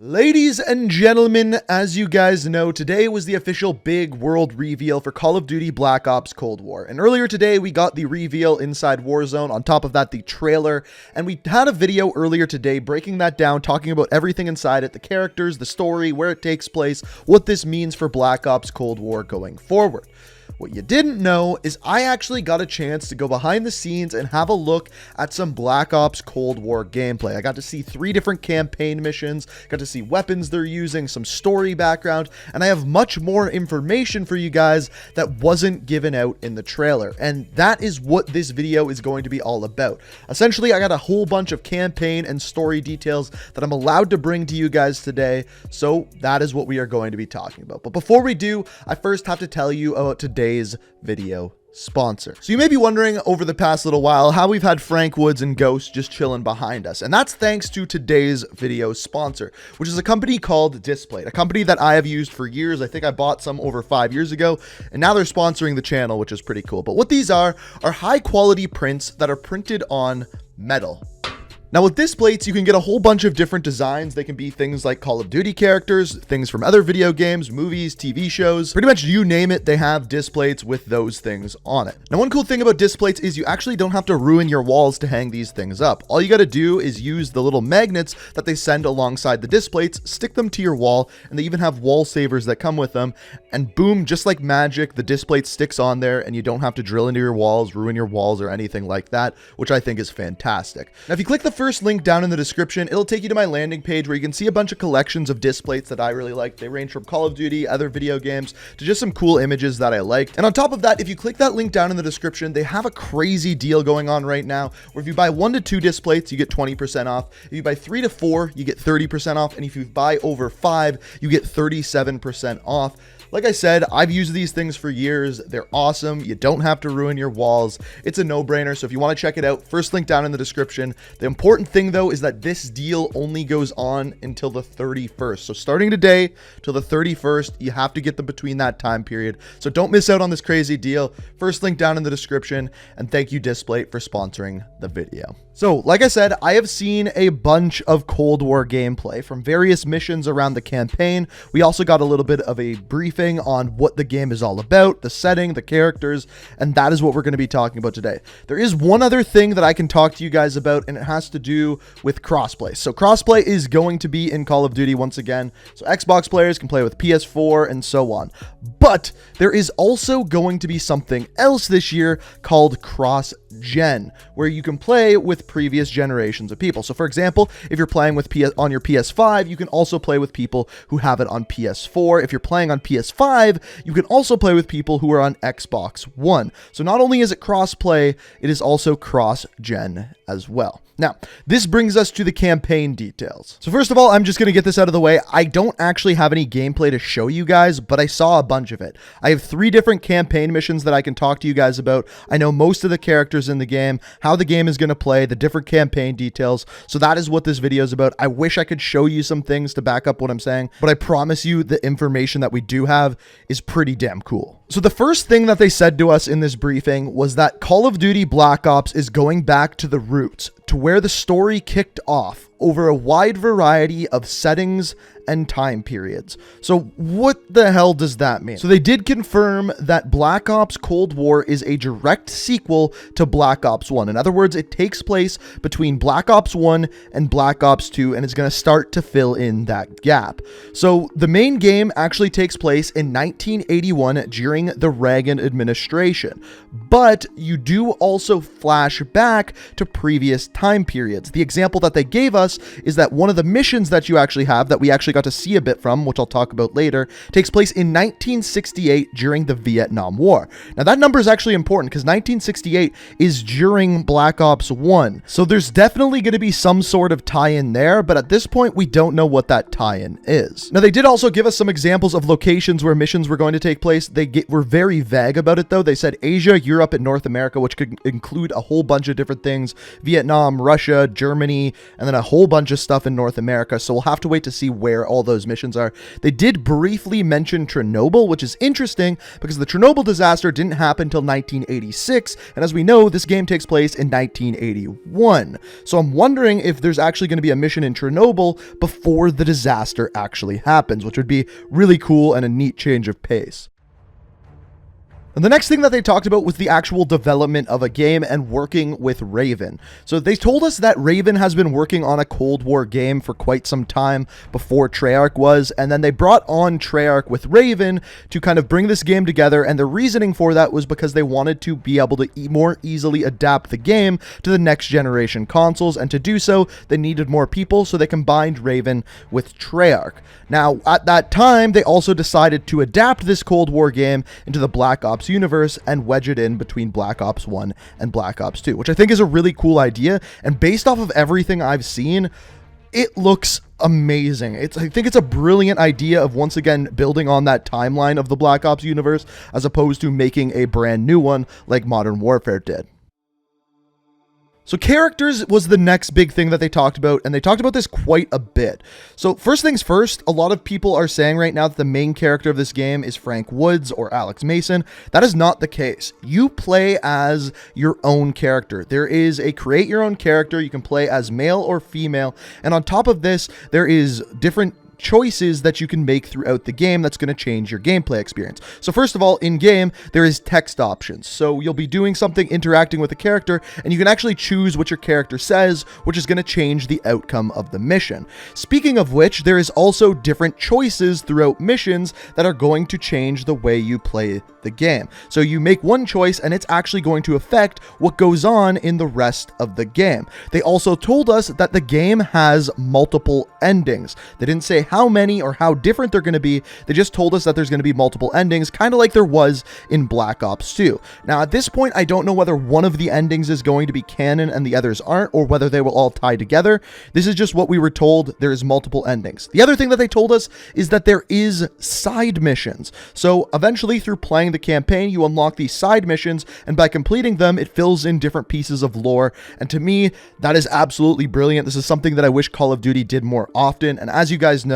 Ladies and gentlemen, as you guys know, today was the official big world reveal for Call of Duty Black Ops Cold War. And earlier today, we got the reveal inside Warzone. On top of that, the trailer. And we had a video earlier today breaking that down, talking about everything inside it, the characters, the story, where it takes place, what this means for Black Ops Cold War going forward. What you didn't know is I actually got a chance to go behind the scenes and have a look at some Black Ops Cold War gameplay. I got to see 3 different campaign missions, got to see weapons they're using, some story background, and I have much more information for you guys that wasn't given out in the trailer. And that is what this video is going to be all about. Essentially, I got a whole bunch of campaign and story details that I'm allowed to bring to you guys today, so that is what we are going to be talking about. But before we do, I first have to tell you about today's video sponsor. So you may be wondering over the past little while how we've had Frank Woods and Ghost just chilling behind us. And that's thanks to today's video sponsor, which is a company called Displate, a company that I have used for years. I think I bought some over 5 years ago, and now they're sponsoring the channel, which is pretty cool. But what these are high quality prints that are printed on metal. Now with Displates, you can get a whole bunch of different designs. They can be things like Call of Duty characters, things from other video games, movies, TV shows, pretty much you name it, they have Displates with those things on it. Now one cool thing about Displates is you actually don't have to ruin your walls to hang these things up. All you got to do is use the little magnets that they send alongside the Displates, stick them to your wall, and they even have wall savers that come with them, and boom, just like magic, the Displate sticks on there and you don't have to drill into your walls, ruin your walls or anything like that, which I think is fantastic. Now if you click the first link down in the description, it'll take you to my landing page where you can see a bunch of collections of Displates that I really like. They range from Call of Duty, other video games, to just some cool images that I liked. And on top of that, if you click that link down in the description, they have a crazy deal going on right now where if you buy 1 to 2 Displates, you get 20% off. If you buy 3 to 4, you get 30% off. And if you buy over 5, you get 37% off. Like I said, I've used these things for years. They're awesome. You don't have to ruin your walls. It's a no-brainer. So if you want to check it out, first link down in the description. The important thing though is that this deal only goes on until the 31st. So starting today till the 31st, you have to get them between that time period. So don't miss out on this crazy deal. First link down in the description. And thank you Displate for sponsoring the video. So like I said, I have seen a bunch of Cold War gameplay from various missions around the campaign. We also got a little bit of a briefing on what the game is all about, the setting, the characters, and that is what we're going to be talking about today. There is one other thing that I can talk to you guys about, and it has to do with crossplay. So crossplay is going to be in Call of Duty once again. So Xbox players can play with PS4 and so on. But there is also going to be something else this year called cross-gen, where you can play with previous generations of people. So for example, if you're playing with on your PS5, you can also play with people who have it on PS4. If you're playing on PS5, you can also play with people who are on Xbox One. So not only is it cross-play, it is also cross-gen as well. Now, this brings us to the campaign details. So first of all, I'm just going to get this out of the way. I don't actually have any gameplay to show you guys, but I saw a bunch of it. I have 3 different campaign missions that I can talk to you guys about. I know most of the characters in the game, how the game is going to play, the different campaign details. So that is what this video is about. I wish I could show you some things to back up what I'm saying, but I promise you the information that we do have is pretty damn cool. So the first thing that they said to us in this briefing was that Call of Duty Black Ops is going back to the roots, to where the story kicked off over a wide variety of settings and time periods. So what the hell does that mean? So they did confirm that Black Ops Cold War is a direct sequel to Black Ops 1. In other words, it takes place between Black Ops 1 and Black Ops 2, and it's going to start to fill in that gap. So the main game actually takes place in 1981 during the Reagan administration, but you do also flash back to previous time periods. The example that they gave us is that one of the missions that you actually have, that we actually got to see a bit from, which I'll talk about later, takes place in 1968 during the Vietnam War. Now that number is actually important because 1968 is during Black Ops 1. So there's definitely going to be some sort of tie-in there, but at this point we don't know what that tie-in is. Now they did also give us some examples of locations where missions were going to take place. They were very vague about it though. They said Asia, Europe, and North America, which could include a whole bunch of different things. Vietnam, Vietnam, Russia, Germany, and then a whole bunch of stuff in North America. So we'll have to wait to see where all those missions are. They did briefly mention Chernobyl, which is interesting because the Chernobyl disaster didn't happen until 1986. And as we know, this game takes place in 1981. So I'm wondering if there's actually going to be a mission in Chernobyl before the disaster actually happens, which would be really cool and a neat change of pace. And the next thing that they talked about was the actual development of a game and working with Raven. So they told us that Raven has been working on a Cold War game for quite some time before Treyarch was, and then they brought on Treyarch with Raven to kind of bring this game together, and the reasoning for that was because they wanted to be able to more easily adapt the game to the next generation consoles, and to do so, they needed more people, so they combined Raven with Treyarch. Now, at that time, they also decided to adapt this Cold War game into the Black Ops universe and wedge it in between Black Ops 1 and Black Ops 2, which I think is a really cool idea. And based off of everything I've seen, it looks amazing. I think it's a brilliant idea of once again building on that timeline of the Black Ops universe as opposed to making a brand new one like Modern Warfare did. So characters was the next big thing that they talked about, and they talked about this quite a bit. So first things first, a lot of people are saying right now that the main character of this game is Frank Woods or Alex Mason. That is not the case. You play as your own character. There is a create your own character. You can play as male or female, and on top of this, there is different choices that you can make throughout the game that's going to change your gameplay experience. So first of all, in game, there is text options. So you'll be doing something, interacting with a character, and you can actually choose what your character says, which is going to change the outcome of the mission. Speaking of which, there is also different choices throughout missions that are going to change the way you play the game. So you make one choice and it's actually going to affect what goes on in the rest of the game. They also told us that the game has multiple endings. They didn't say how many or how different they're going to be. They just told us that there's going to be multiple endings, kind of like there was in Black Ops 2. Now, at this point, I don't know whether one of the endings is going to be canon and the others aren't, or whether they will all tie together. This is just what we were told. There is multiple endings. The other thing that they told us is that there is side missions. So eventually, through playing the campaign, you unlock these side missions, and by completing them, it fills in different pieces of lore. And to me, that is absolutely brilliant. This is something that I wish Call of Duty did more often. And as you guys know,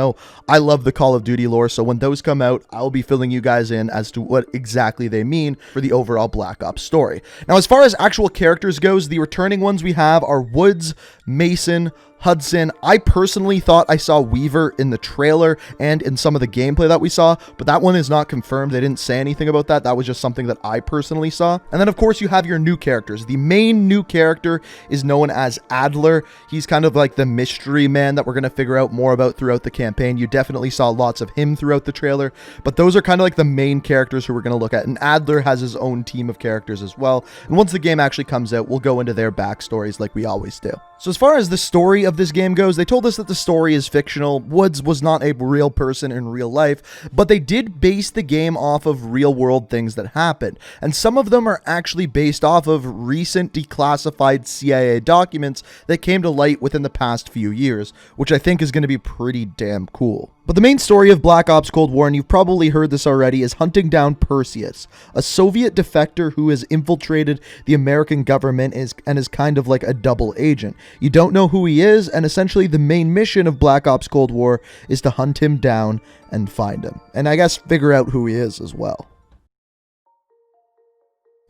I love the Call of Duty lore, so when those come out, I'll be filling you guys in as to what exactly they mean for the overall Black Ops story. Now, as far as actual characters goes, the returning ones we have are Woods, Mason, Hudson. I personally thought I saw Weaver in the trailer and in some of the gameplay that we saw, but that one is not confirmed. They didn't say anything about that. That was just something that I personally saw. And then, of course, you have your new characters. The main new character is known as Adler. He's kind of like the mystery man that we're going to figure out more about throughout the campaign. You definitely saw lots of him throughout the trailer, but those are kind of like the main characters who we're going to look at. And Adler has his own team of characters as well. And once the game actually comes out, we'll go into their backstories like we always do. So as far as the story of this game goes, they told us that the story is fictional. Woods was not a real person in real life, but they did base the game off of real world things that happened. And some of them are actually based off of recent declassified CIA documents that came to light within the past few years, which I think is going to be pretty damn cool. But the main story of Black Ops Cold War, and you've probably heard this already, is hunting down Perseus, a Soviet defector who has infiltrated the American government and is kind of like a double agent. You don't know who he is, and essentially the main mission of Black Ops Cold War is to hunt him down and find him. And I guess figure out who he is as well.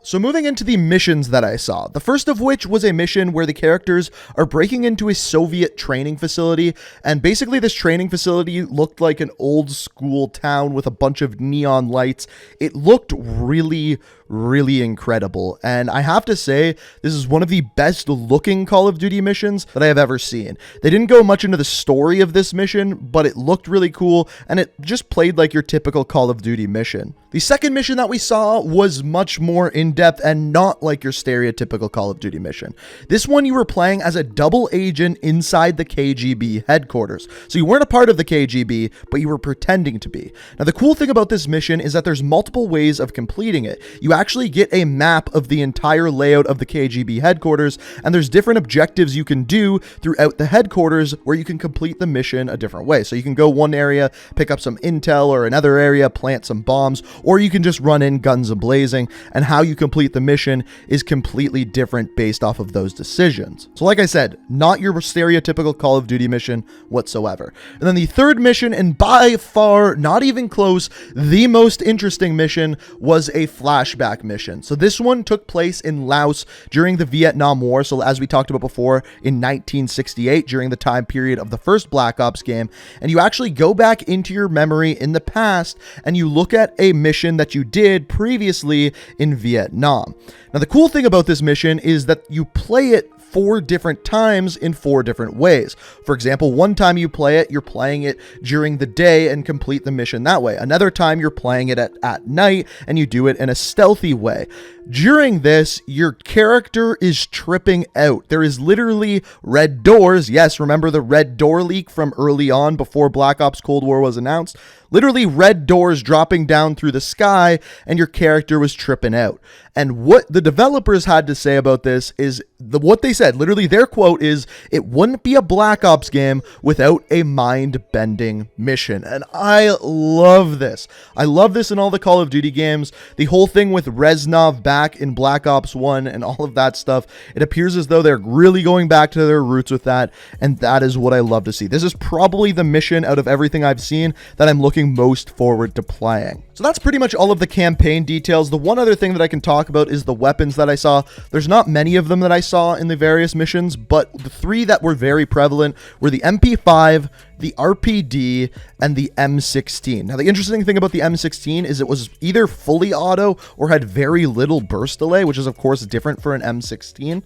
So moving into the missions that I saw, the first of which was a mission where the characters are breaking into a Soviet training facility, and basically this training facility looked like an old school town with a bunch of neon lights. It looked really incredible, and I have to say, this is one of the best looking Call of Duty missions that I have ever seen. They didn't go much into the story of this mission, but it looked really cool, and it just played like your typical Call of Duty mission. The second mission that we saw was much more in-depth and not like your stereotypical Call of Duty mission. This one you were playing as a double agent inside the KGB headquarters. So you weren't a part of the KGB, but you were pretending to be. Now the cool thing about this mission is that there's multiple ways of completing it. You actually get a map of the entire layout of the KGB headquarters, and there's different objectives you can do throughout the headquarters where you can complete the mission a different way. So you can go one area, pick up some intel, or another area, plant some bombs, or you can just run in guns a-blazing, and how you complete the mission is completely different based off of those decisions. So like I said, not your stereotypical Call of Duty mission whatsoever. And then the third mission, and by far not even close, the most interesting mission, was a flashback mission. So this one took place in Laos during the Vietnam War. So as we talked about before, in 1968, during the time period of the first Black Ops game, and you actually go back into your memory in the past and you look at a mission that you did previously in Vietnam. Now, the cool thing about this mission is that you play it 4 different times in 4 different ways. For example, one time you play it, you're playing it during the day and complete the mission that way. Another time you're playing it at night and you do it in a stealthy way. During this, your character is tripping out. There is literally red doors. Yes, remember the red door leak from early on before Black Ops Cold War was announced? Literally red doors dropping down through the sky, and your character was tripping out. And what the developers had to say about this is what they said. Literally, their quote is, "It wouldn't be a Black Ops game without a mind-bending mission." And I love this. I love this in all the Call of Duty games. The whole thing with Reznov back in Black Ops 1 and all of that stuff, it appears as though they're really going back to their roots with that, and that is what I love to see. This is probably the mission out of everything I've seen that I'm looking most forward to playing. So that's pretty much all of the campaign details. The one other thing that I can talk about is the weapons that I saw. There's not many of them that I saw in the various missions, but the 3 that were very prevalent were the MP5, the RPD, and the M16. Now, the interesting thing about the M16 is it was either fully auto or had very little burst delay, which is of course different for an M16.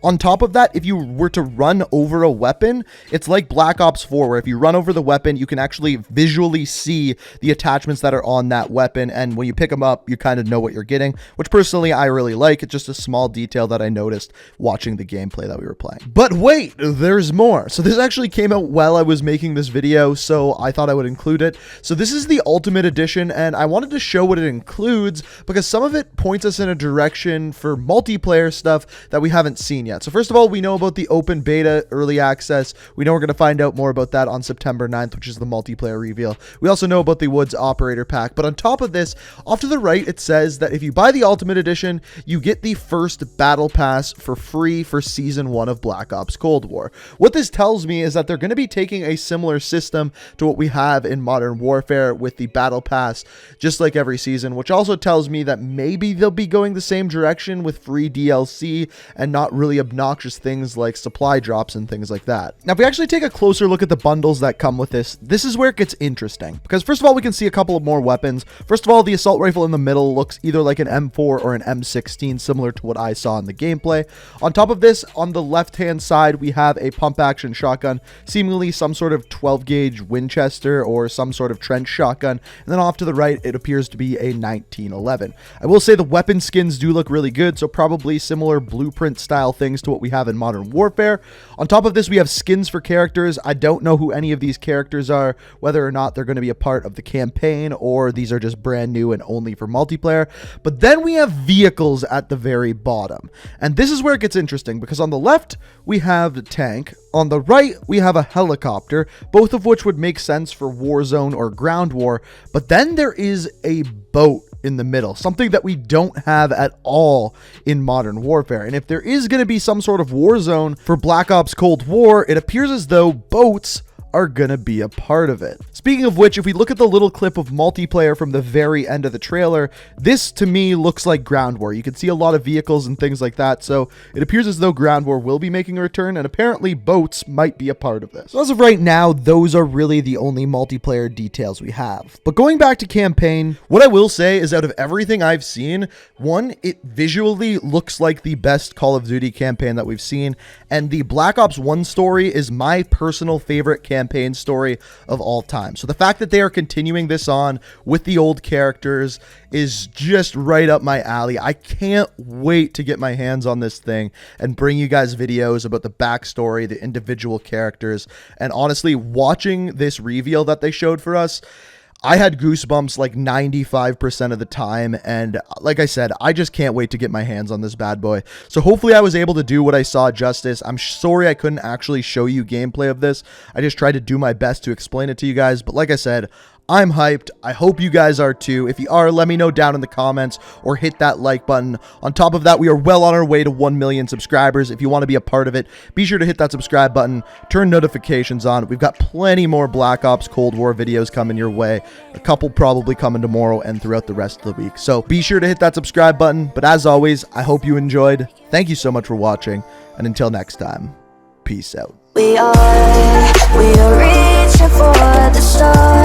On top of that, if you were to run over a weapon, it's like Black Ops 4, where if you run over the weapon, you can actually visually see the attachments that are on that weapon, and when you pick them up, you kind of know what you're getting, which personally I really like. It's just a small detail that I noticed watching the gameplay that we were playing. But wait, there's more. So this actually came out while I was making this video, so I thought I would include it. So this is the Ultimate Edition, and I wanted to show what it includes because some of it points us in a direction for multiplayer stuff that we haven't seen yet. So first of all, we know about the open beta early access. We know we're going to find out more about that on September 9th, which is the multiplayer reveal. We also know about the Woods Operator Pack. But on top of this, off to the right, it says that if you buy the Ultimate Edition, you get the first Battle Pass for free for Season 1 of Black Ops Cold War. What this tells me is that they're going to be taking a similar system to what we have in Modern Warfare with the Battle Pass, just like every season, which also tells me that maybe they'll be going the same direction with free DLC and not really obnoxious things like supply drops and things like that. Now, if we actually take a closer look at the bundles that come with this is where it gets interesting. Because first of all, we can see a couple of more weapons. First of all, the assault rifle in the middle looks either like an M4 or an M16, similar to what I saw in the gameplay. On top of this, on the left-hand side, we have a pump-action shotgun, seemingly some sort of 12-gauge Winchester or some sort of trench shotgun. And then off to the right, it appears to be a 1911. I will say the weapon skins do look really good, so probably similar blueprint-style things to what we have in Modern Warfare. On top of this, we have skins for characters. I don't know who any of these characters are, whether or not they're going to be a part of the campaign or these are just brand new and only for multiplayer. But then we have vehicles at the very bottom. And this is where it gets interesting because on the left, we have the tank. On the right, we have a helicopter, both of which would make sense for Warzone or Ground War. But then there is a boat in the middle, something that we don't have at all in Modern Warfare. And if there is going to be some sort of war zone for Black Ops Cold War, it appears as though boats are gonna be a part of it. Speaking of which, if we look at the little clip of multiplayer from the very end of the trailer, this to me looks like Ground War. You can see a lot of vehicles and things like that, so it appears as though Ground War will be making a return, and apparently boats might be a part of this. So as of right now, those are really the only multiplayer details we have. But going back to campaign, what I will say is out of everything I've seen, one, it visually looks like the best Call of Duty campaign that we've seen, and the Black Ops 1 story is my personal favorite campaign story of all time. So the fact that they are continuing this on with the old characters is just right up my alley. I can't wait to get my hands on this thing and bring you guys videos about the backstory, the individual characters, and honestly, watching this reveal that they showed for us, I had goosebumps like 95% of the time, and like I said, I just can't wait to get my hands on this bad boy. So hopefully I was able to do what I saw justice. I'm sorry I couldn't actually show you gameplay of this. I just tried to do my best to explain it to you guys, but like I said, I'm hyped. I hope you guys are too. If you are, let me know down in the comments or hit that like button. On top of that, we are well on our way to 1 million subscribers. If you want to be a part of it, be sure to hit that subscribe button, turn notifications on. We've got plenty more Black Ops Cold War videos coming your way. A couple probably coming tomorrow and throughout the rest of the week. So be sure to hit that subscribe button. But as always, I hope you enjoyed. Thank you so much for watching. And until next time, peace out. We are reaching for the stars.